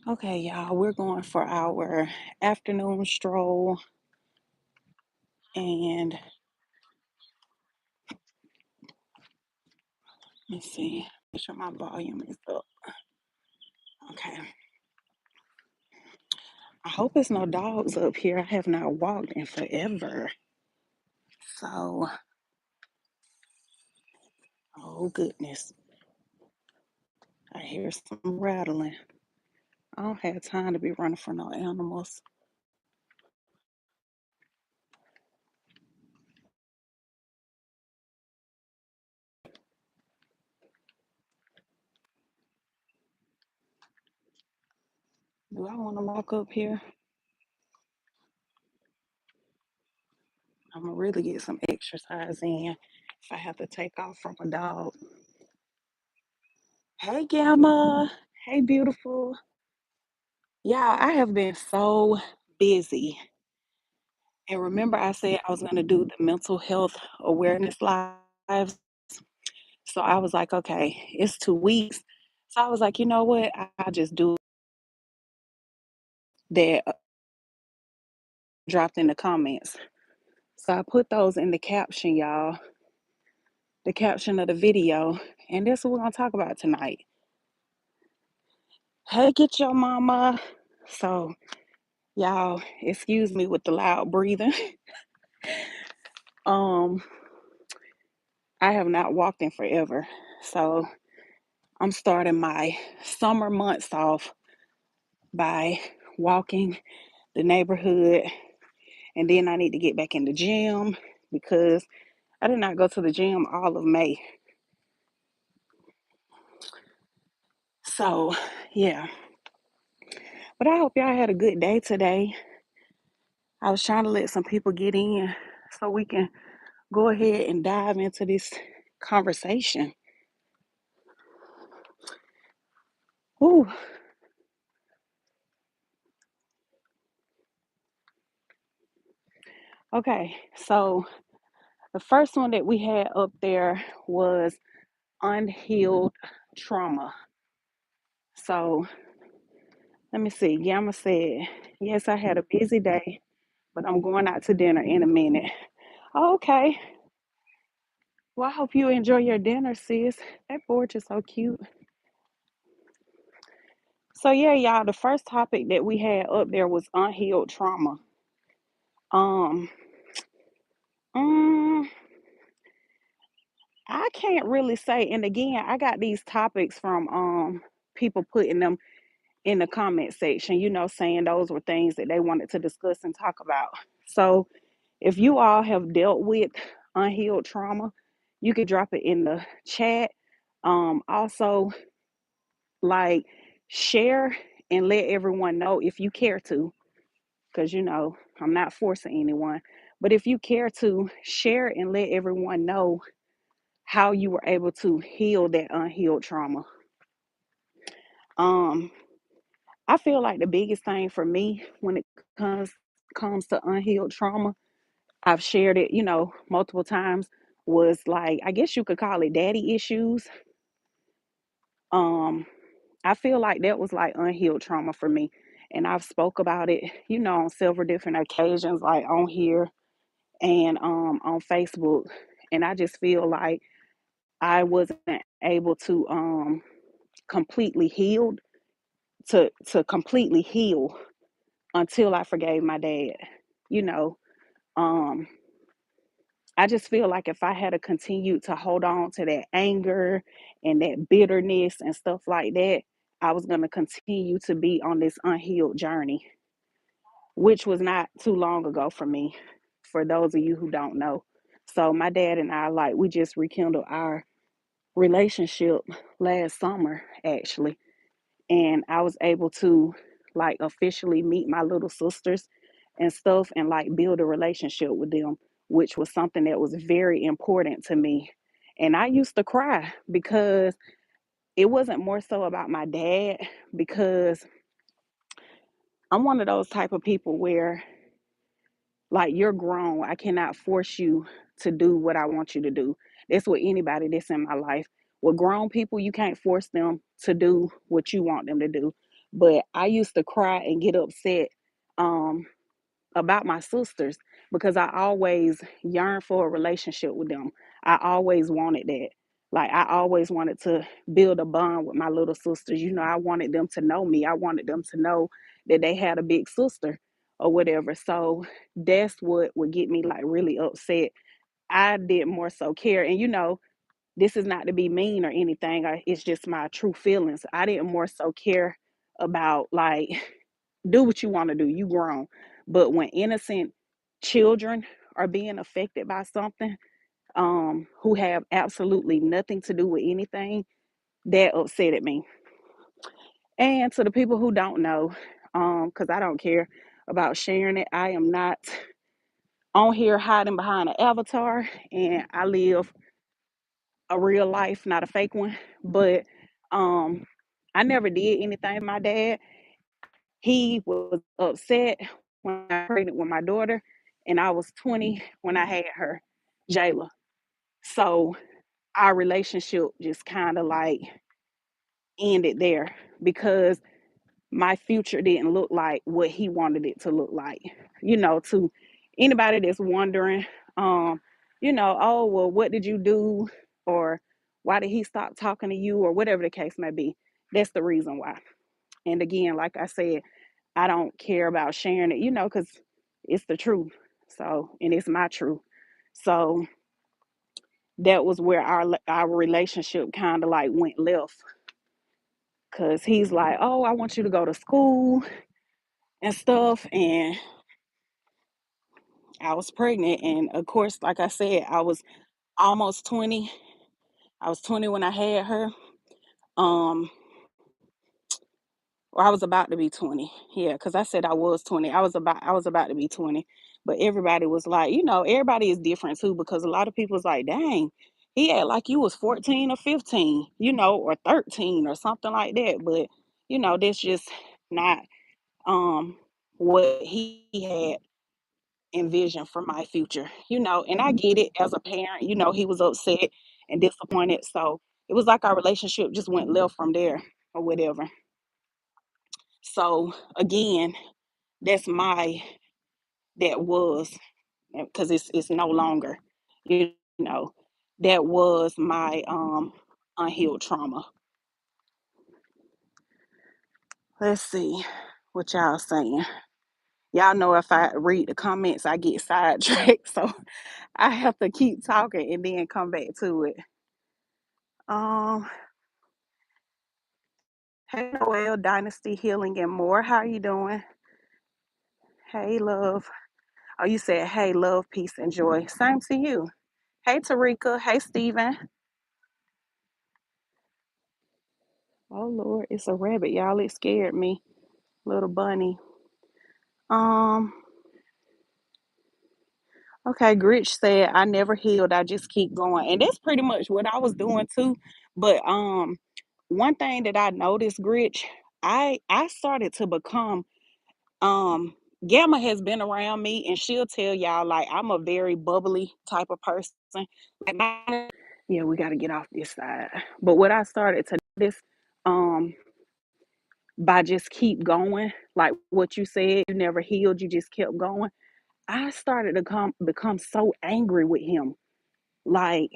Okay, y'all, we're going for our afternoon stroll, and let's see, make sure my volume is up. Okay, I hope it's no dogs up here. I have not walked in forever. So, oh goodness, I hear some rattling. I don't have time to be running for no animals. Do I want to walk up here? I'm gonna really get some exercise in if I have to take off from a dog. Hey, Gamma. Hey, beautiful. Yeah, I have been so busy. And remember, I said I was going to do the mental health awareness lives. So I was like, okay, it's 2 weeks. So I was like, you know what? I'll just do that dropped in the comments. So I put those in the caption, y'all, the caption of the video. And that's what we're going to talk about tonight. Hey, get your mama. So, y'all, excuse me with the loud breathing. um, I have not walked in forever. So I'm starting my summer months off by walking the neighborhood, and then I need to get back in the gym because I did not go to the gym all of May. So, yeah. But I hope y'all had a good day today. I was trying to let some people get in so we can go ahead and dive into this conversation. Ooh, okay. So, the first one that we had up there was unhealed trauma. So, let me see. Yama said, yes, I had a busy day, but I'm going out to dinner in a minute. Oh, okay. Well, I hope you enjoy your dinner, sis. That porch is so cute. So, yeah, y'all, the first topic that we had up there was unhealed trauma. Um, mm, I can't really say. And again, I got these topics from people putting them in the comment section, saying those were things that they wanted to discuss and talk about. So, if you all have dealt with unhealed trauma, you could drop it in the chat. Also, like, share and let everyone know if you care to, because I'm not forcing anyone. But if you care to, share and let everyone know how you were able to heal that unhealed trauma. Um, I feel like the biggest thing for me when it comes to unhealed trauma, I've shared it, multiple times, was like, I guess you could call it daddy issues. Um, I feel like that was like unhealed trauma for me. And I've spoke about it, on several different occasions, like on here and on Facebook. And I just feel like I wasn't able to completely heal to completely heal until I forgave my dad. You know, um I just feel like if I had to continue to hold on to that anger and that bitterness and stuff like that, I was going to continue to be on this unhealed journey, which was not too long ago for me, for those of you who don't know. So, my dad and I, like, we just rekindled our relationship last summer, actually. And I was able to, like, officially meet my little sisters and stuff and, like, build a relationship with them, which was something that was very important to me. And I used to cry because it wasn't more so about my dad, because I'm one of those type of people where, like, you're grown, I cannot force you to do what I want you to do. That's with anybody that's in my life. With grown people, you can't force them to do what you want them to do. But I used to cry and get upset um about my sisters because I always yearned for a relationship with them. I always wanted that. Like I always wanted to build a bond with my little sisters. I wanted them to know me. I wanted them to know that they had a big sister or whatever. So that's what would get me like really upset. I did more so care. And this is not to be mean or anything. It's just my true feelings. I didn't more so care about like do what you want to do. You grown. But when innocent children are being affected by something, who have absolutely nothing to do with anything, that upsetted me. And to the people who don't know, because I don't care about sharing it, I am not on here hiding behind an avatar, and I live a real life, not a fake one. But um, I never did anything with my dad. He was upset when I was pregnant with my daughter, and I was 20 when I had her, Jayla. So our relationship just kind of like ended there because my future didn't look like what he wanted it to look like. To anybody that's wondering, oh, well, what did you do? Or why did he stop talking to you? Or whatever the case may be. That's the reason why. And again, like I said, I don't care about sharing it, because it's the truth. So, and it's my truth. So that was where our relationship kind of like went left. Cause he's like, oh, I want you to go to school and stuff. And I was pregnant. And of course, like I said, I was almost 20. I was 20 when I had her. Um, or I was about to be 20. Yeah, because I said I was 20. I was about to be 20. But everybody was like, everybody is different too, because a lot of people was like, dang, he had like you was 14 or 15, or 13 or something like that. But, that's just not what he had envisioned for my future, and I get it as a parent, he was upset and disappointed. So it was like our relationship just went left from there or whatever. So again, that's my that was because it's no longer, you know, that was my unhealed trauma. Let's see what y'all saying. Y'all know if I read the comments, I get sidetracked, so I have to keep talking and then come back to it. Um, hey Noel, Dynasty Healing and more. How you doing? Hey love. Oh, you said hey love, peace and joy. Same to you. Hey Tarika. Hey Steven. Oh Lord, it's a rabbit, y'all. It scared me. Little bunny. Um, okay, Gritch said I never healed, I just keep going. And that's pretty much what I was doing too. But one thing that I noticed, Gritch, I started to become um Gamma has been around me and she'll tell y'all like I'm a very bubbly type of person. Like yeah, we gotta get off this side. But what I started to notice, um by just keep going, like what you said, you never healed, you just kept going. I started to become so angry with him. Like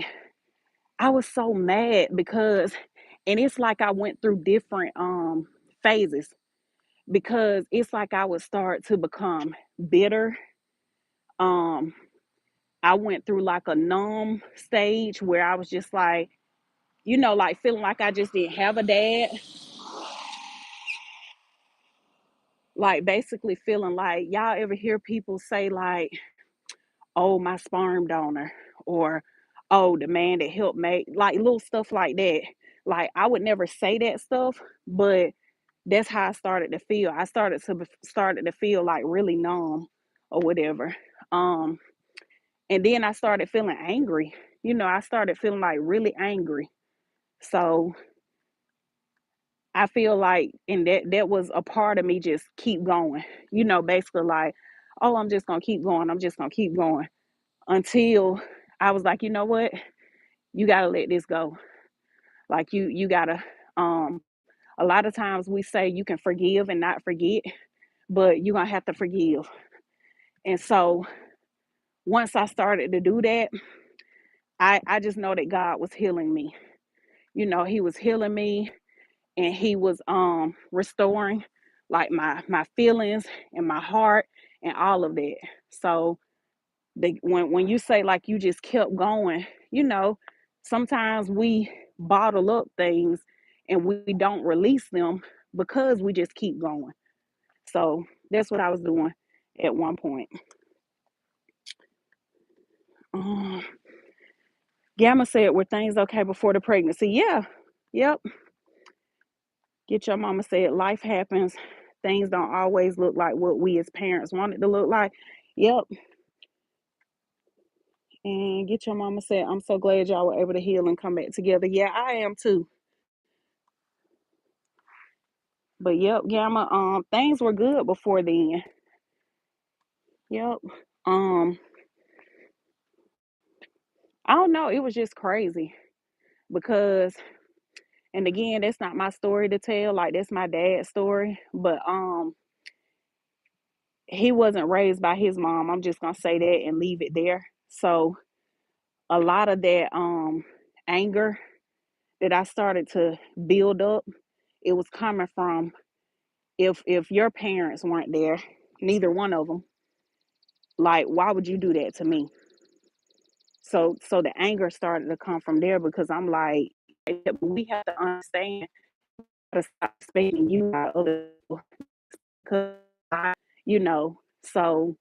I was so mad because and it's like I went through different phases because it's like I would start to become bitter. Um I went through like a numb stage where I was just like, like feeling like I just didn't have a dad. Like basically feeling like y'all ever hear people say like, oh, my sperm donor, or oh, the man that helped make, like little stuff like that. Like I would never say that stuff, but that's how I started to feel. I started to feel like really numb or whatever. Um, and then I started feeling angry. I started feeling like really angry. So I feel like, and that was a part of me just keep going. Basically like, oh, I'm just gonna keep going. I'm just gonna keep going until I was like, you know what? You gotta let this go. Like you gotta um A lot of times we say you can forgive and not forget, but you're gonna have to forgive. And so once I started to do that, I just know that God was healing me. He was healing me, and he was restoring like my feelings and my heart and all of that. So when you say like you just kept going, you know, sometimes we bottle up things and we don't release them because we just keep going. So that's what I was doing at one point. Um, Gamma said, "Were things okay before the pregnancy?" Yeah, yep. Get your mama said, "Life happens. Things don't always look like what we as parents want it to look like." Yep. And get your mama said, "I'm so glad y'all were able to heal and come back together." Yeah, I am too. But yep, Gamma, things were good before then. Yep. Um, I don't know, it was just crazy because, and again, that's not my story to tell, like that's my dad's story, but he wasn't raised by his mom. I'm just gonna say that and leave it there. So a lot of that anger that I started to build up, it was coming from, if your parents weren't there, neither one of them, like why would you do that to me? So the anger started to come from there because I'm like, we have to understand how to stop expecting you by other people, because you know. So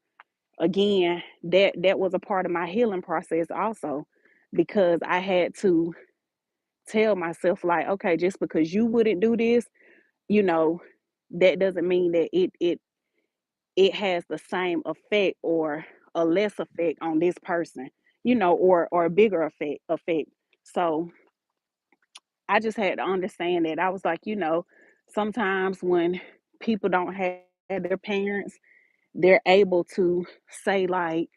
again, that was a part of my healing process also, because I had to tell myself like, okay, just because you wouldn't do this, you know, that doesn't mean that it has the same effect or a less effect on this person, or a bigger effect. So I just had to understand that. I was like, sometimes when people don't have their parents, they're able to say like,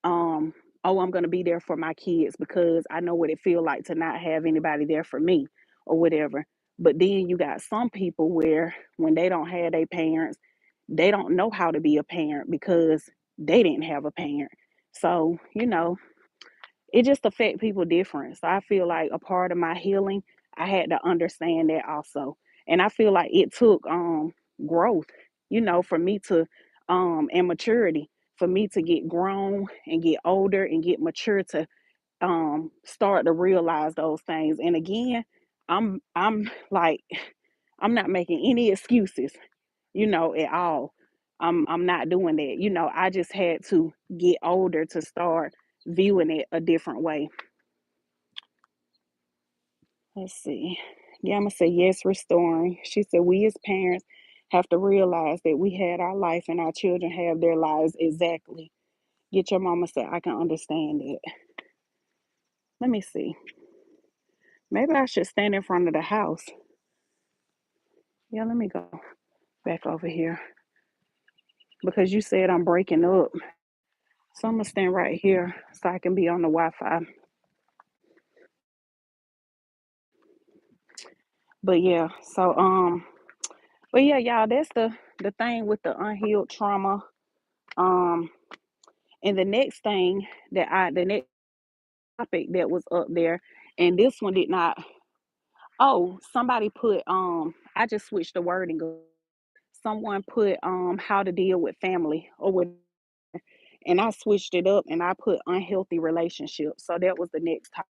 um, oh, I'm gonna be there for my kids because I know what it feel like to not have anybody there for me or whatever. But then you got some people where when they don't have their parents, they don't know how to be a parent because they didn't have a parent. So, it just affect people different. So I feel like a part of my healing, I had to understand that also. And I feel like it took growth, for me to and maturity for me to get grown and get older and get mature to start to realize those things. And again, I'm like I'm not making any excuses, at all. I'm not doing that. I just had to get older to start viewing it a different way. Let's see. Yama said, yes, restoring. She said, we as parents have to realize that we had our life and our children have their lives exactly. Get your mama said, I can understand it. Let me see. Maybe I should stand in front of the house. Yeah, let me go back over here because you said I'm breaking up. So I'm going to stand right here so I can be on the Wi Fi. But yeah, but yeah, y'all, that's the thing with the unhealed trauma. Um, and the next topic that was up there, and this one did not. Oh, somebody put I just switched the wording. Someone put how to deal with family or with, and I switched it up and I put unhealthy relationships. So that was the next topic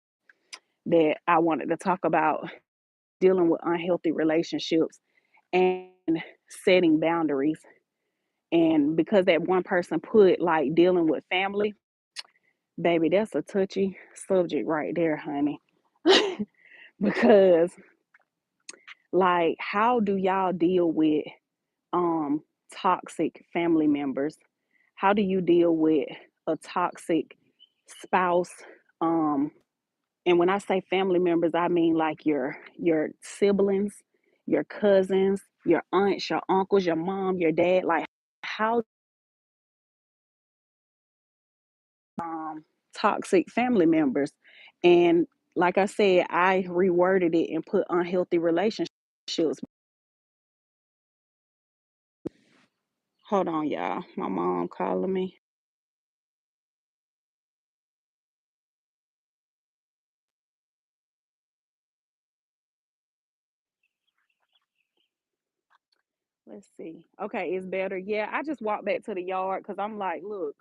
that I wanted to talk about, dealing with unhealthy relationships and setting boundaries. And because that one person put like dealing with family, baby, that's a touchy subject right there, honey. Because like how do y'all deal with um toxic family members? How do you deal with a toxic spouse? Um and when I say family members, I mean like your siblings, your cousins, your aunts, your uncles, your mom, your dad. Like how toxic family members. And like I said, I reworded it and put unhealthy relationships Hold on, y'all. My mom calling me. Let's see. Okay, it's better. Yeah, I just walked back to the yard because I'm like, look,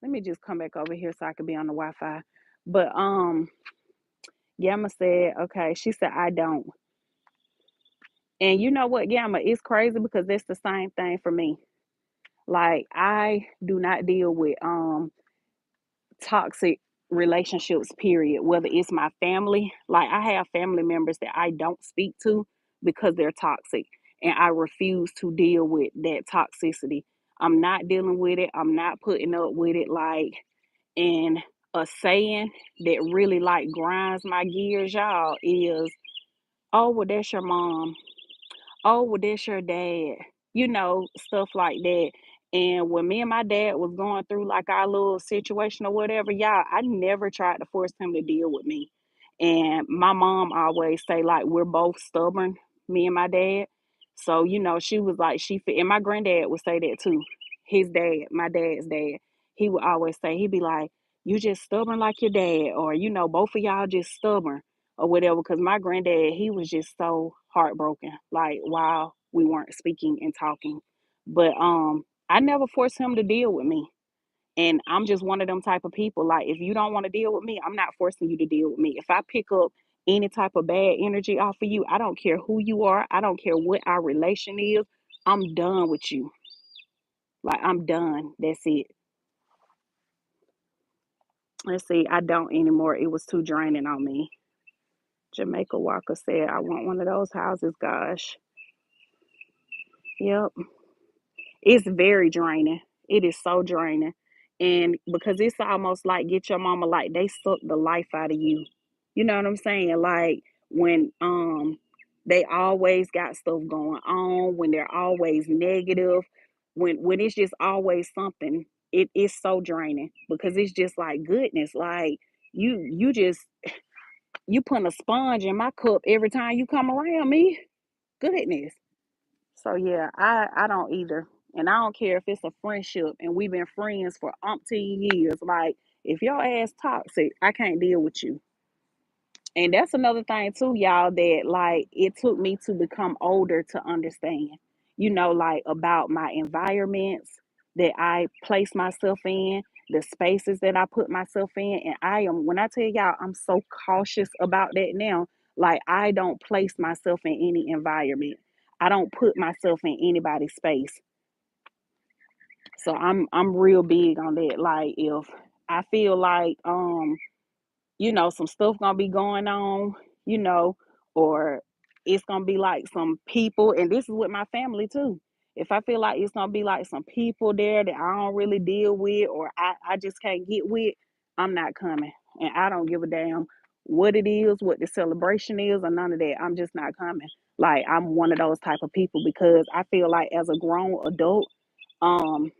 let me just come back over here so I can be on the Wi-Fi. But Gamma said, okay, she said I don't. And you know what, Gamma, it's crazy because that's the same thing for me. Like I do not deal with toxic relationships, period. Whether it's my family, like I have family members that I don't speak to because they're toxic, and I refuse to deal with that toxicity. I'm not dealing with it. I'm not putting up with it. Like, and a saying that really like grinds my gears, y'all, is, oh, well, that's your mom. Oh, well, that's your dad, stuff like that. And when me and my dad was going through like our little situation or whatever, y'all, I never tried to force him to deal with me. And my mom always say like we're both stubborn, me and my dad. So, she was like and my granddad would say that too. His dad, my dad's dad, he would always say, he'd be like, you just stubborn like your dad, or both of y'all just stubborn or whatever. Because my granddad, he was just so heartbroken, like while we weren't speaking and talking. But I never forced him to deal with me. And I'm just one of them type of people. Like, if you don't want to deal with me, I'm not forcing you to deal with me. If I pick up any type of bad energy off of you, I don't care who you are. I don't care what our relation is. I'm done with you. Like, I'm done. That's it. Let's see. I don't anymore. It was too draining on me. Jamaica Walker said, I want one of those houses. Gosh. Yep. It's very draining. It is so draining. And because it's almost like get your mama, like they suck the life out of you. You know what I'm saying? Like when they always got stuff going on, when they're always negative, when it's just always something, it is so draining because it's just like goodness, like you just you put a sponge in my cup every time you come around me. Goodness. So yeah, I don't either. And I don't care if it's a friendship and we've been friends for umpteen years. Like if your ass toxic, I can't deal with you. And that's another thing too, y'all, that like it took me to become older to understand, like about my environments that I place myself in, the spaces that I put myself in. And when I tell y'all, I'm so cautious about that now. Like I don't place myself in any environment. I don't put myself in anybody's space. So I'm real big on that. Like if I feel like some stuff gonna be going on, you know, or it's gonna be like some people, and this is with my family too. If I feel like it's gonna be like some people there that I don't really deal with or I just can't get with, I'm not coming. And I don't give a damn what it is, what the celebration is, or none of that. I'm just not coming. Like I'm one of those type of people because I feel like as a grown adult, um,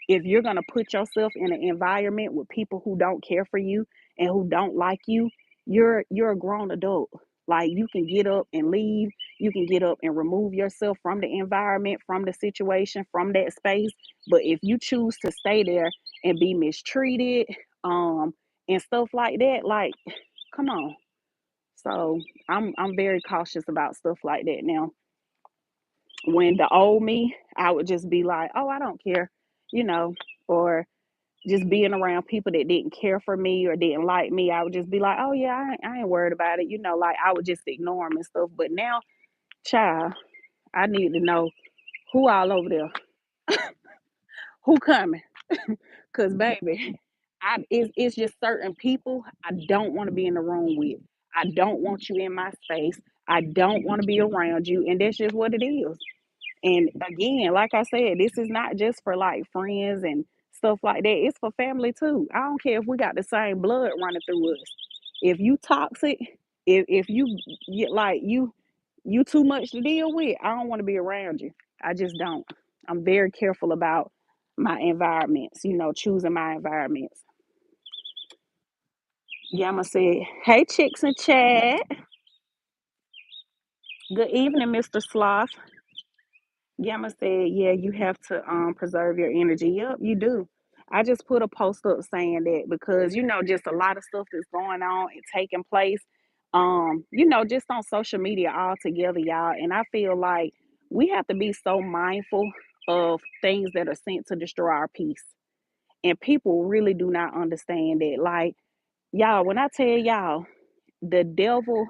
if you're going to put yourself in an environment with people who don't care for you and who don't like you, you're a grown adult. Like you can get up and leave, you can get up and remove yourself from the environment, from the situation, from that space. But if you choose to stay there and be mistreated, and stuff like that, like come on. So I'm very cautious about stuff like that now. When the old me, I would just be like, oh, I don't care, you know, or just being around people that didn't care for me or didn't like me, I would just be like, oh yeah, I ain't worried about it. Like I would just ignore them and stuff. But now, child, I need to know who all over there, who coming. Cause baby, it's just certain people I don't want to be in the room with. I don't want you in my space. I don't want to be around you. And that's just what it is. And again, like I said, this is not just for like friends and stuff like that. It's for family too. I don't care if we got the same blood running through us. If you toxic, if you get like you too much to deal with, I don't want to be around you. I just don't. I'm very careful about my environments, choosing my environments. Yama said, hey chicks and chat. Good evening, Mr. Sloth. Yama said, yeah, you have to preserve your energy. Yep, you do. I just put a post up saying that because just a lot of stuff that's going on and taking place, just on social media altogether, y'all. And I feel like we have to be so mindful of things that are sent to destroy our peace. And people really do not understand that. Like, y'all, when I tell y'all, the devil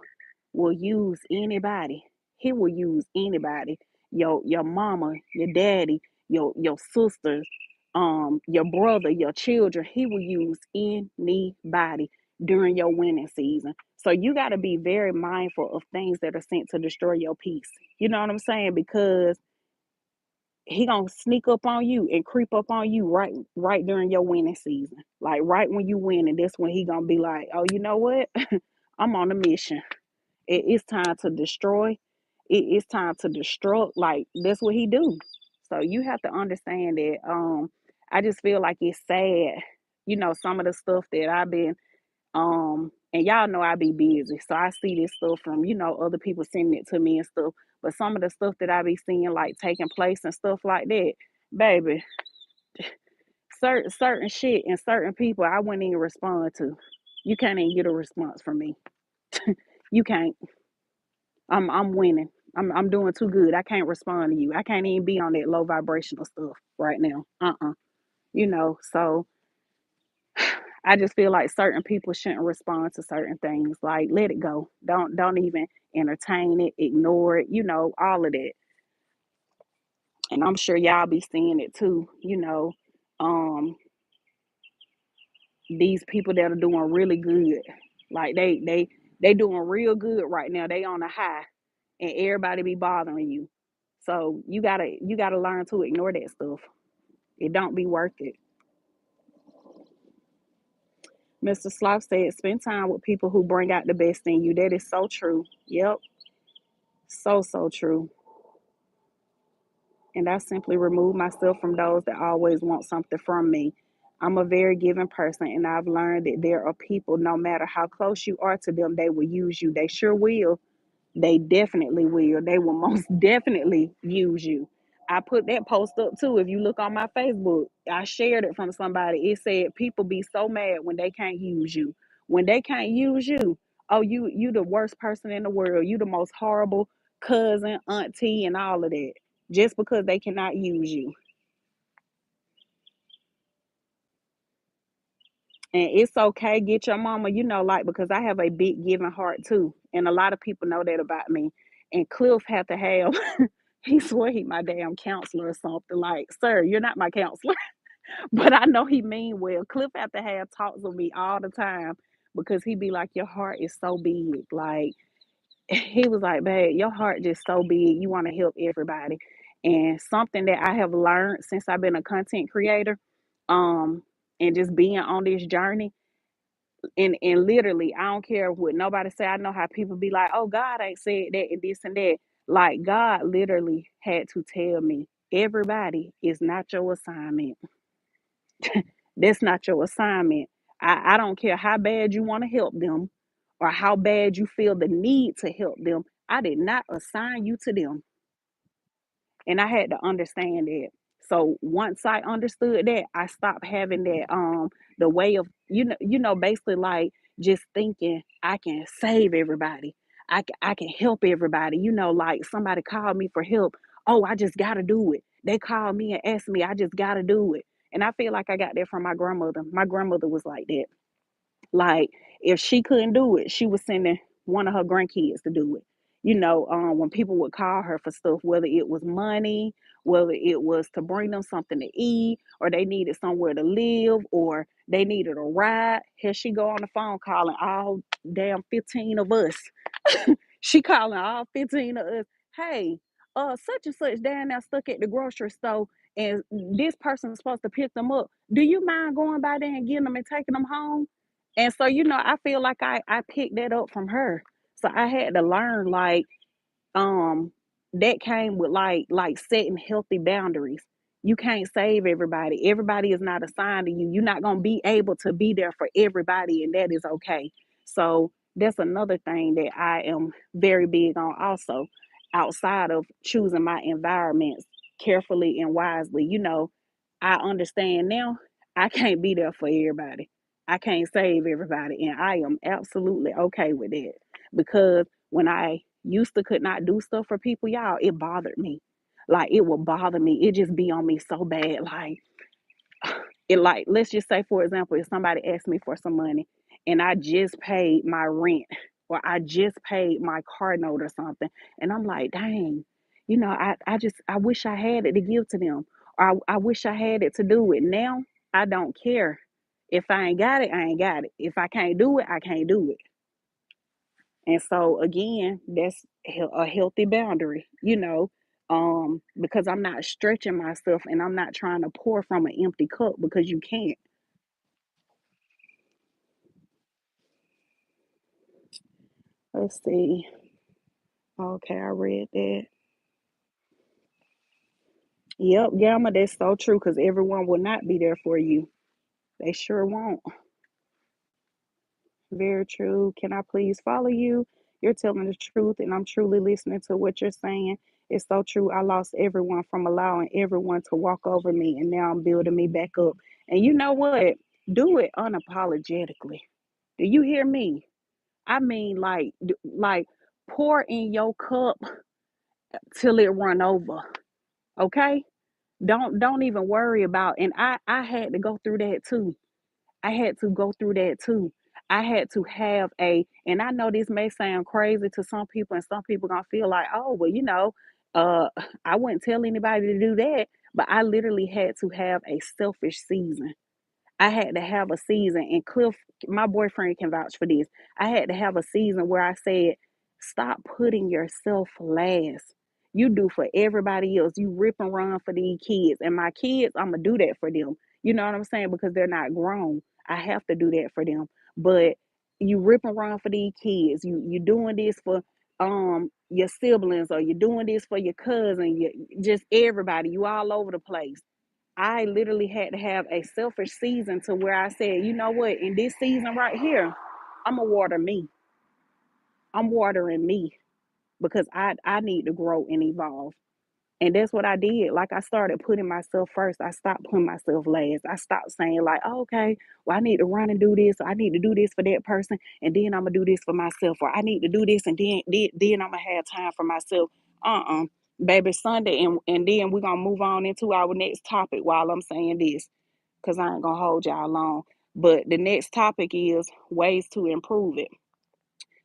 will use anybody. He will use anybody. Your mama, your daddy, your sisters, your brother, your children. He will use anybody during your winning season. So you got to be very mindful of things that are sent to destroy your peace. You know what I'm saying? Because he gonna sneak up on you and creep up on you right during your winning season. Like right when you win, and that's when he gonna be like, oh, you know what? I'm on a mission. It's time to destroy. It's time to destruct. Like that's what he do. So you have to understand that. I just feel like it's sad. Some of the stuff that I've been and y'all know I be busy, so I see this stuff from other people sending it to me and stuff. But some of the stuff that I be seeing like taking place and stuff like that, baby, certain shit and certain people I wouldn't even respond to. You can't even get a response from me. You can't. I'm winning. I'm doing too good. I can't respond to you. I can't even be on that low vibrational stuff right now. So I just feel like certain people shouldn't respond to certain things. Like let it go. Don't even entertain it, ignore it, all of that. And I'm sure y'all be seeing it too, um these people that are doing really good. Like they doing real good right now. They on a high and everybody be bothering you. So you gotta learn to ignore that stuff. It don't be worth it. Mr. Slough said, spend time with people who bring out the best in you. That is so true. Yep. So true. And I simply remove myself from those that always want something from me. I'm a very giving person, and I've learned that there are people, no matter how close you are to them, they will use you. They sure will. They definitely will. They will most definitely use you. I put that post up too. If you look on my Facebook, I shared it from somebody. It said people be so mad when they can't use you. When they can't use you, oh you the worst person in the world. You the most horrible cousin, auntie, and all of that. Just because they cannot use you. And it's okay, get your mama, like because I have a big giving heart too. And a lot of people know that about me. And Cliff had to have he swore he my damn counselor or something. Like, sir, you're not my counselor. But I know he mean well. Cliff have to have talks with me all the time because he be like, your heart is so big. Like he was like, babe, your heart just so big. You want to help everybody. And something that I have learned since I've been a content creator, um, and just being on this journey, and literally, I don't care what nobody say. I know how people be like, oh, God ain't said that and this and that. Like God literally had to tell me, everybody is not your assignment. That's not your assignment. I don't care how bad you want to help them or how bad you feel the need to help them. I did not assign you to them. And I had to understand that. So once I understood that, I stopped having that the way of basically like just thinking I can save everybody. I can help everybody. Like somebody called me for help. Oh, I just got to do it. They called me and asked me, I just got to do it. And I feel like I got that from my grandmother. My grandmother was like that. Like if she couldn't do it, she was sending one of her grandkids to do it. When people would call her for stuff, whether it was money, whether it was to bring them something to eat, or they needed somewhere to live, or they needed a ride, here she go on the phone calling all damn 15 of us. She calling all 15 of us, hey, such and such down there stuck at the grocery store, and this person's supposed to pick them up. Do you mind going by there and getting them and taking them home? And so, I feel like I picked that up from her. So I had to learn like um that came with like setting healthy boundaries. You can't save everybody. Everybody is not assigned to you. You're not gonna be able to be there for everybody, and that is okay. So that's another thing that I am very big on also, outside of choosing my environments. carefully and wisely. I understand now I can't be there for everybody. I can't save everybody. And I am absolutely okay with that. Because when I used to could not do stuff for people, y'all, it bothered me. Like it would bother me. It just be on me so bad. Like let's just say for example, if somebody asked me for some money and I just paid my rent or I just paid my car note or something, and I'm like, dang, I wish I had it to give to them, or I wish I had it to do it. Now I don't care. If I ain't got it, I ain't got it. If I can't do it, I can't do it. And so again, that's a healthy boundary, because I'm not stretching myself and I'm not trying to pour from an empty cup because you can't. Let's see. Okay, I read that. Yep, Gamma, that's so true because everyone will not be there for you. They sure won't. Very true. Can I please follow you? You're telling the truth, and I'm truly listening to what you're saying. It's so true. I lost everyone from allowing everyone to walk over me, and now I'm building me back up. And you know what? Do it unapologetically. Do you hear me? I mean, like pour in your cup till it run over. Okay? Don't even worry about. And I had to go through that too. I had to go through that too. I had to have and I know this may sound crazy to some people, and some people gonna feel like, oh, well, uh, I wouldn't tell anybody to do that. But I literally had to have a selfish season. I had to have a season, and Cliff, my boyfriend, can vouch for this. I had to have a season where I said, stop putting yourself last. You do for everybody else. You rip and run for these kids. And my kids, I'm going to do that for them. You know what I'm saying? Because they're not grown. I have to do that for them. But you rip and run for these kids. You doing this for your siblings, or you're doing this for your cousin, just everybody. You all over the place. I literally had to have a selfish season to where I said, you know what, in this season right here, I'm gonna water me. I'm watering me because I need to grow and evolve. And that's what I did. Like I started putting myself first. I stopped putting myself last. I stopped saying like, oh, okay, well I need to run and do this. Or I need to do this for that person, and then I'm gonna do this for myself. Or I need to do this, and then I'm gonna have time for myself. Baby, Sunday, and then we're gonna move on into our next topic while I'm saying this, because I ain't gonna hold y'all long. But the next topic is ways to improve it.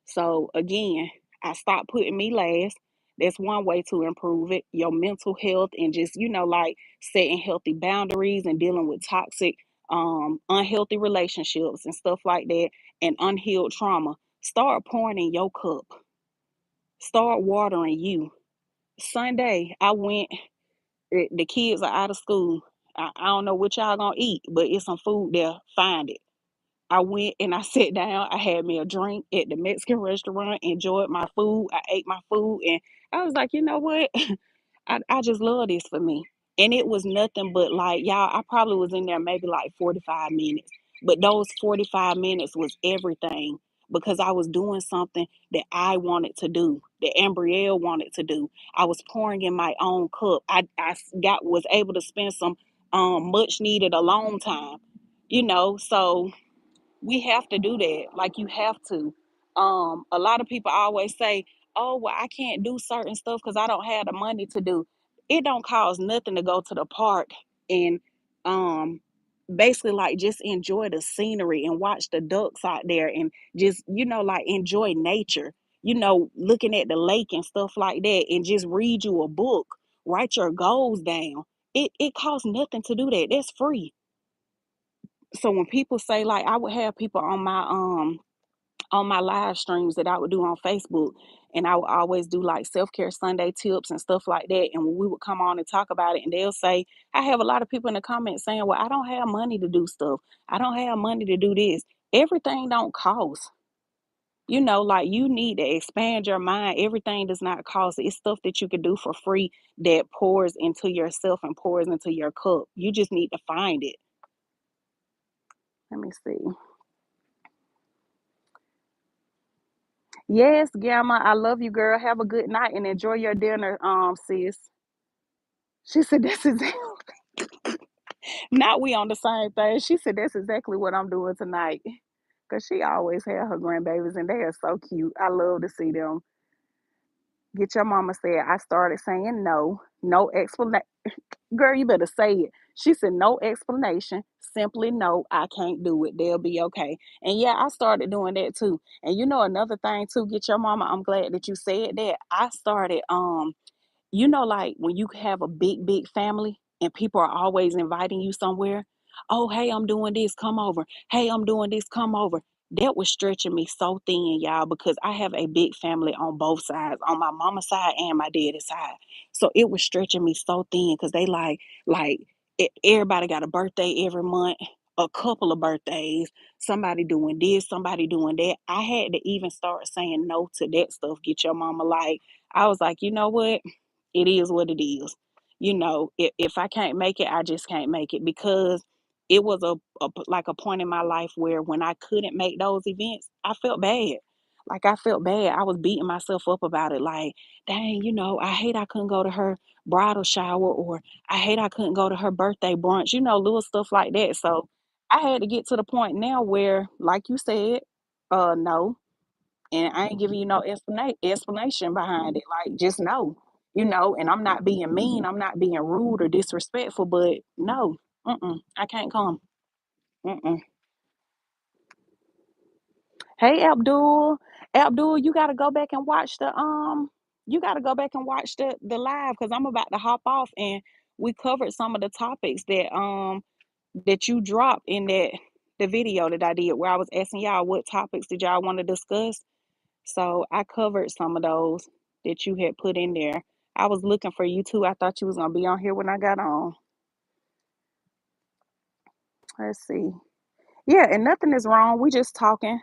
So again, I stopped putting me last. That's one way to improve it. Your mental health, and just, like setting healthy boundaries and dealing with toxic, unhealthy relationships and stuff like that, and unhealed trauma. Start pouring in your cup. Start watering you. Sunday, I went, the kids are out of school. I don't know what y'all gonna eat, but it's some food there. Find it. I went and I sat down. I had me a drink at the Mexican restaurant, enjoyed my food. I ate my food, and I was like, you know what? I just love this for me. And it was nothing but like, y'all, I probably was in there maybe like 45 minutes. But those 45 minutes was everything because I was doing something that I wanted to do, that Ambrielle wanted to do. I was pouring in my own cup. I was able to spend some much needed alone time, so we have to do that. Like you have to. A lot of people always say, oh, well, I can't do certain stuff because I don't have the money to do. It don't cost nothing to go to the park and um basically like just enjoy the scenery and watch the ducks out there, and just, like enjoy nature, looking at the lake and stuff like that, and just read you a book, write your goals down. It costs nothing to do that. That's free. So when people say, like, I would have people on my live streams that I would do on Facebook, and I would always do like self-care Sunday tips and stuff like that, and when we would come on and talk about it, and they'll say, I have a lot of people in the comments saying, well, I don't have money to do stuff, I don't have money to do this. Everything don't cost. Like you need to expand your mind. Everything does not cost. It's stuff that you can do for free that pours into yourself and pours into your cup. You just need to find it. Let me see. Yes, Gamma, I love you, girl. Have a good night and enjoy your dinner, sis. She said, that's exactly, not we on the same thing. She said, that's exactly what I'm doing tonight. Because she always had her grandbabies and they are so cute. I love to see them. Get your mama said, I started saying no, no explanation. Girl, you better say it. She said, no explanation. Simply no, I can't do it. They'll be okay. And yeah, I started doing that too. And you know, another thing too, get your mama. I'm glad that you said that. I started like when you have a big family and people are always inviting you somewhere. Oh, hey, I'm doing this, come over. Hey, I'm doing this, come over. That was stretching me so thin, y'all, because I have a big family on both sides, on my mama's side and my daddy's side. So it was stretching me so thin because they everybody got a birthday every month, a couple of birthdays, somebody doing this, somebody doing that. I had to even start saying no to that stuff. Get your mama, like, I was like, you know what? It is what it is. If I can't make it, I just can't make it, because it was like a point in my life where when I couldn't make those events, I felt bad. Like I felt bad. I was beating myself up about it. Like, dang, I hate I couldn't go to her bridal shower, or I hate I couldn't go to her birthday brunch, little stuff like that. So I had to get to the point now where, like you said, no, and I ain't giving you no explanation behind it. Like, just no, and I'm not being mean, I'm not being rude or disrespectful, but no, I can't come. Mm-mm. Hey, Abdul, Abdul, you got to go back and watch the live, because I'm about to hop off, and we covered some of the topics that you dropped in the video that I did, where I was asking y'all what topics did y'all want to discuss. So I covered some of those that you had put in there. I was looking for you too. I thought you was gonna be on here when I got on. Let's see. Yeah, and nothing is wrong. We just talking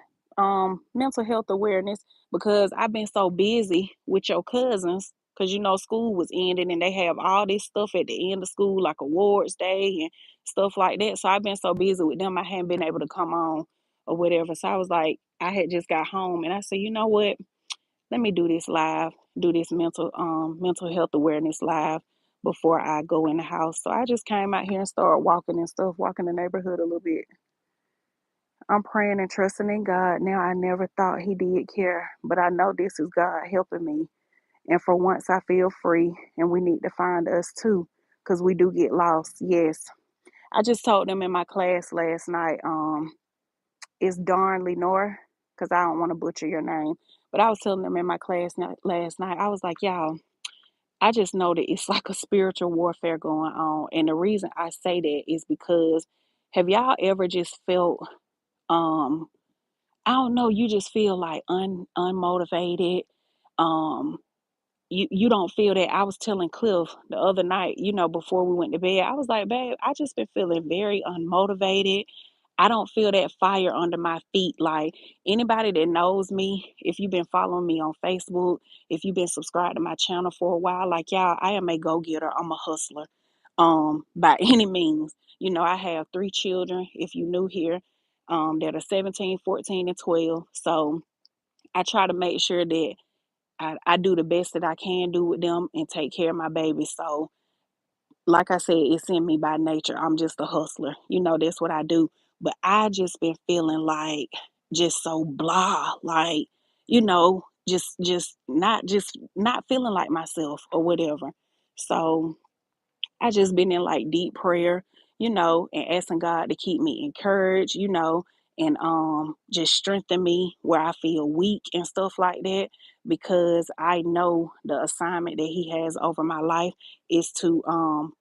mental health awareness, because I've been so busy with your cousins, because school was ending and they have all this stuff at the end of school, like awards day and stuff like that. So I've been so busy with them, I hadn't been able to come on or whatever. So I was like, I had just got home and I said, you know what? Let me do this live, do this mental health awareness live before I go in the house. So I just came out here and started walking and stuff, walking the neighborhood a little bit. I'm praying and trusting in God. Now, I never thought He did care, but I know this is God helping me. And for once, I feel free, and we need to find us too, because we do get lost. Yes. I just told them in my class last night, it's Darn Lenore, because I don't want to butcher your name. But I was telling them in my class last night, I was like, y'all, I just know that it's like a spiritual warfare going on. And the reason I say that is because, have y'all ever just felt, um, I don't know, you just feel like unmotivated. Um, you don't feel that. I was telling Cliff the other night, before we went to bed, I was like, babe, I just been feeling very unmotivated. I don't feel that fire under my feet. Like, anybody that knows me, if you've been following me on Facebook, if you've been subscribed to my channel for a while, like, y'all, I am a go-getter. I'm a hustler. By any means. I have 3 children, if you new here, that are 17, 14, and 12. So I try to make sure that I do the best that I can do with them and take care of my babies. So, like I said, it's in me by nature. I'm just a hustler. That's what I do. But I just been feeling like just so blah, like, just not feeling like myself or whatever. So I just been in like deep prayer, and asking God to keep me encouraged, and just strengthen me where I feel weak and stuff like that, because I know the assignment that He has over my life is to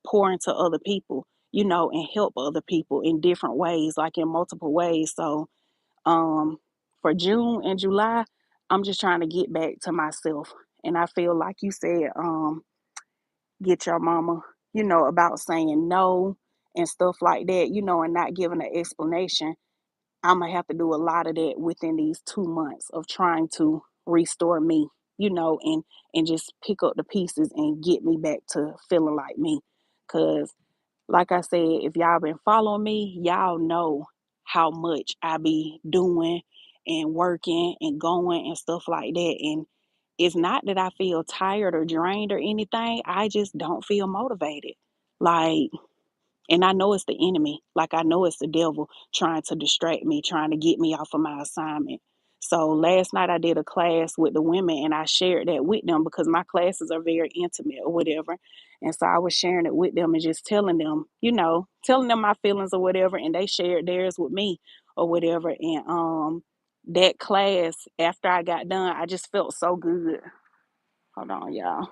pour into other people, and help other people in different ways, like in multiple ways. So um for June and July, I'm just trying to get back to myself. And I feel like you said, get your mama, about saying no and stuff like that, and not giving an explanation. I'm gonna have to do a lot of that within these 2 months of trying to restore me, and just pick up the pieces and get me back to feeling like me. Cause like I said, if y'all been following me, y'all know how much I be doing and working and going and stuff like that. And it's not that I feel tired or drained or anything. I just don't feel motivated. Like, and I know it's the enemy. Like, I know it's the devil trying to distract me, trying to get me off of my assignment. So last night I did a class with the women and I shared that with them because my classes are very intimate or whatever. And so I was sharing it with them and just telling them, telling them my feelings or whatever. And they shared theirs with me or whatever. And that class, after I got done, I just felt so good. Hold on, y'all.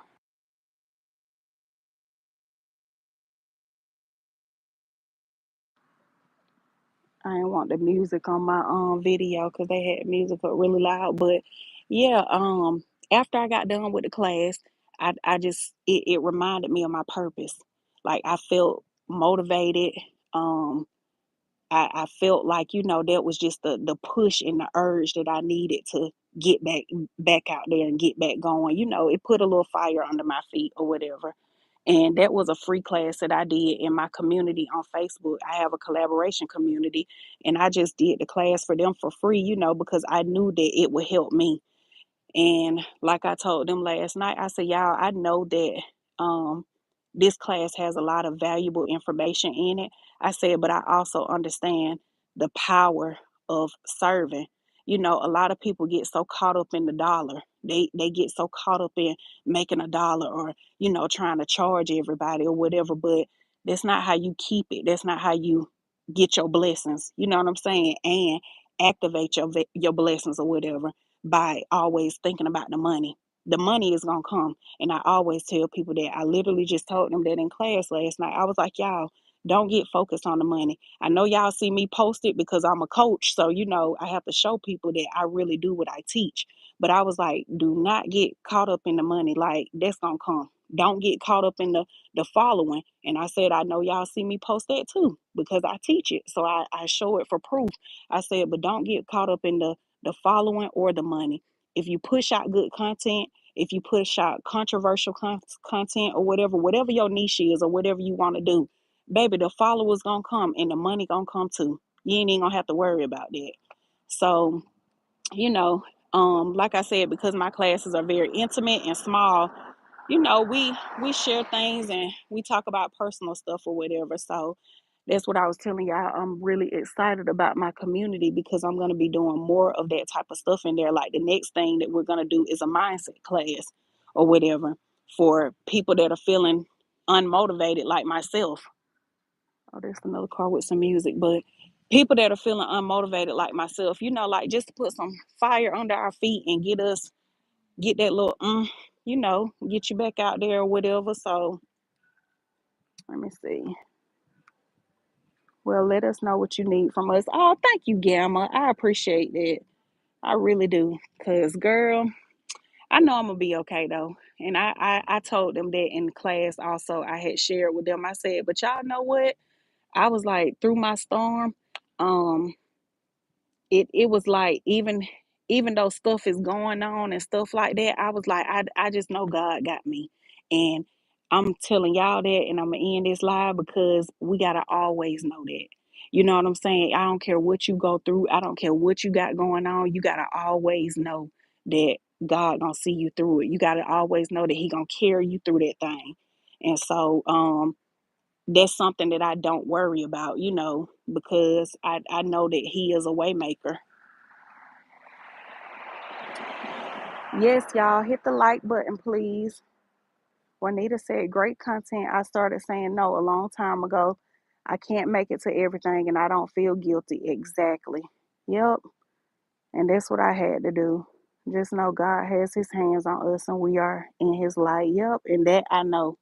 I didn't want the music on my video because they had music up really loud. But yeah, after I got done with the class, I just it reminded me of my purpose. Like I felt motivated. Um, I felt like, that was just the push and the urge that I needed to get back out there and get back going. It put a little fire under my feet or whatever. And that was a free class that I did in my community on Facebook. I have a collaboration community, and I just did the class for them for free, because I knew that it would help me. And like I told them last night, I said, y'all, I know that this class has a lot of valuable information in it. I said, but I also understand the power of serving. A lot of people get so caught up in the dollar. They get so caught up in making a dollar or, trying to charge everybody or whatever, but that's not how you keep it. That's not how you get your blessings. You know what I'm saying? And activate your blessings or whatever by always thinking about the money. The money is gonna come. And I always tell people that. I literally just told them that in class last night. I was like, y'all, don't get focused on the money. I know y'all see me post it because I'm a coach. So, I have to show people that I really do what I teach. But I was like, do not get caught up in the money. Like, that's gonna come. Don't get caught up in the following. And I said, I know y'all see me post that too because I teach it. So I show it for proof. I said, but don't get caught up in the following or the money. If you push out good content, if you push out controversial content or whatever your niche is or whatever you want to do, baby, the followers gonna come and the money gonna come too. You ain't even gonna have to worry about that. So, you know, like I said, because my classes are very intimate and small, we share things and we talk about personal stuff or whatever. So that's what I was telling y'all. I'm really excited about my community because I'm going to be doing more of that type of stuff in there. Like the next thing that we're going to do is a mindset class or whatever for people that are feeling unmotivated like myself. Oh, there's another car with some music, but people that are feeling unmotivated like myself, like just to put some fire under our feet and get that little get you back out there or whatever. So let me see. Well, let us know what you need from us. Oh, thank you, Gamma. I appreciate that. I really do. Cause girl, I know I'm gonna be okay though. And I told them that in class also. I had shared with them. I said, but y'all know what? I was like through my storm, um, it was like even though stuff is going on and stuff like that, I was like, I just know God got me. And I'm telling y'all that and I'm gonna end this live because we gotta always know that. You know what I'm saying? I don't care what you go through, I don't care what you got going on, you gotta always know that God gonna see you through it. You gotta always know that He gonna carry you through that thing. And so that's something that I don't worry about, because I know that He is a waymaker. Yes, y'all, hit the like button, please. Juanita said, great content. I started saying no a long time ago. I can't make it to everything and I don't feel guilty. Exactly. Yep. And that's what I had to do. Just know God has His hands on us and we are in His light. Yep. And that I know.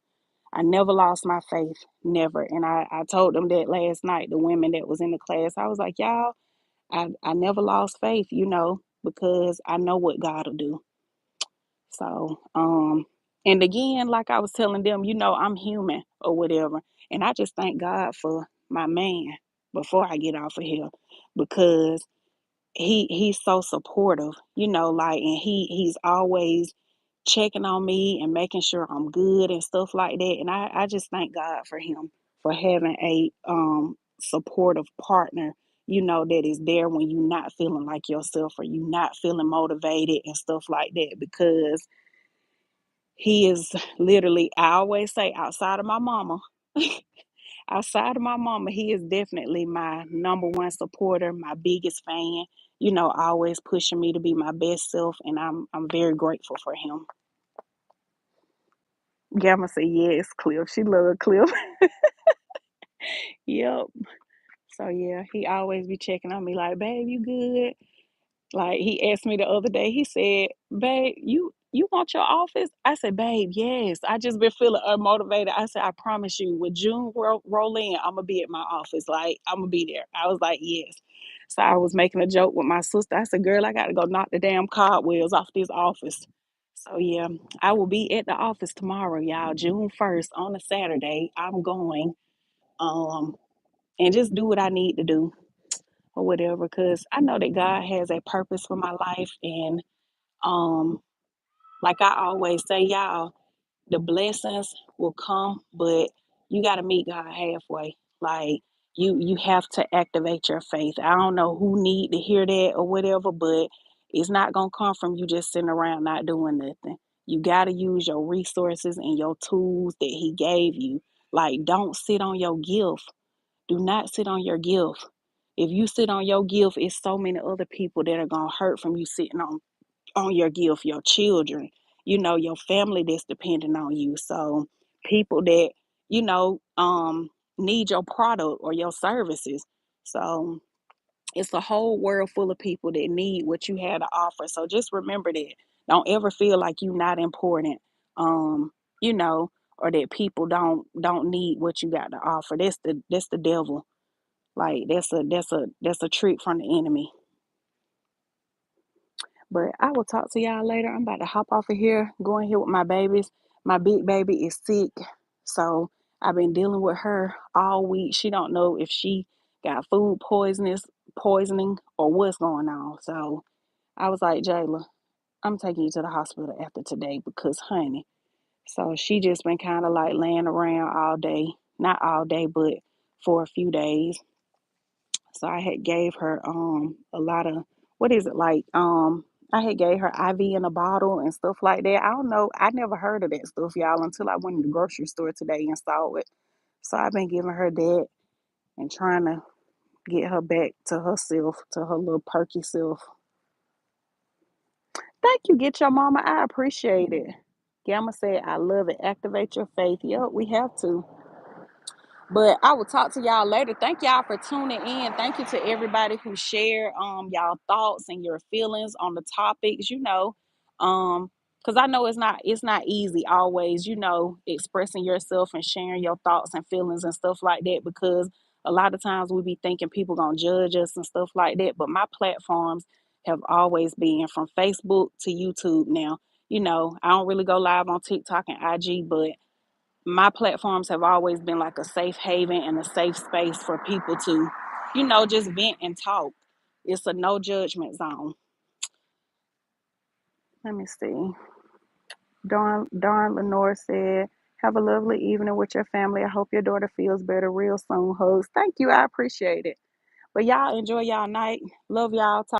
I never lost my faith. Never. And I told them that last night, the women that was in the class. I was like, y'all, I never lost faith, because I know what God will do. So, and again, like I was telling them, I'm human or whatever. And I just thank God for my man before I get off of here because he's so supportive, like, and he's always checking on me and making sure I'm good and stuff like that. And I just thank God for him for having a supportive partner, that is there when you're not feeling like yourself or you not feeling motivated and stuff like that. Because he is literally, I always say, outside of my mama, he is definitely my number one supporter, my biggest fan, always pushing me to be my best self, and I'm very grateful for him. Gamma said yes, Cliff. She loved Cliff. Yep. So yeah, he always be checking on me like, babe, you good? Like he asked me the other day, he said, babe, you want your office? I said, babe, yes. I just been feeling unmotivated. I said, I promise you, when June roll in, I'm gonna be at my office. Like, I'm gonna be there. I was like, yes. So I was making a joke with my sister. I said, girl, I gotta go knock the damn cobwebs off this office. So yeah, I will be at the office tomorrow, y'all. June 1st on a Saturday. I'm going. Um, and just do what I need to do or whatever, because I know that God has a purpose for my life. And um, like I always say, y'all, the blessings will come, but you got to meet God halfway. Like you have to activate your faith. I don't know who need to hear that or whatever, but it's not gonna come from you just sitting around not doing nothing. You got to use your resources and your tools that He gave you. Like, don't sit on your gift. Do not sit on your gift. If you sit on your gift, it's so many other people that are gonna hurt from you sitting on your gift, your children, your family that's depending on you. So people that, you know, um need your product or your services. So it's a whole world full of people that need what you had to offer. So just remember that. Don't ever feel like you're not important. Um, you know, or that people don't need what you got to offer. That's the devil. Like that's a trick from the enemy. But I will talk to y'all later. I'm about to hop off of here, going here with my babies. My big baby is sick, so I've been dealing with her all week. She don't know if she got poisoning or what's going on. So I was like, Jayla, I'm taking you to the hospital after today because, honey. So she just been kind of like laying around all day, not all day, but for a few days. So I had gave her a lot of, what is it like, I had gave her IV in a bottle and stuff like that. I don't know. I never heard of that stuff, y'all, until I went to the grocery store today and saw it. So I've been giving her that and trying to get her back to herself, to her little perky self. Thank you, Get Your Mama. I appreciate it. Gamma said, I love it. Activate your faith. Yep, we have to. But I will talk to y'all later. Thank y'all for tuning in. Thank you to everybody who shared y'all thoughts and your feelings on the topics, because I know it's not easy always, expressing yourself and sharing your thoughts and feelings and stuff like that, because a lot of times we be thinking people gonna judge us and stuff like that. But my platforms have always been from Facebook to YouTube now. I don't really go live on TikTok and IG, but my platforms have always been like a safe haven and a safe space for people to, just vent and talk. It's a no judgment zone. Let me see. Dawn Lenore said, have a lovely evening with your family. I hope your daughter feels better real soon. Hugs. Thank you. I appreciate it. But y'all enjoy y'all night. Love y'all. Talk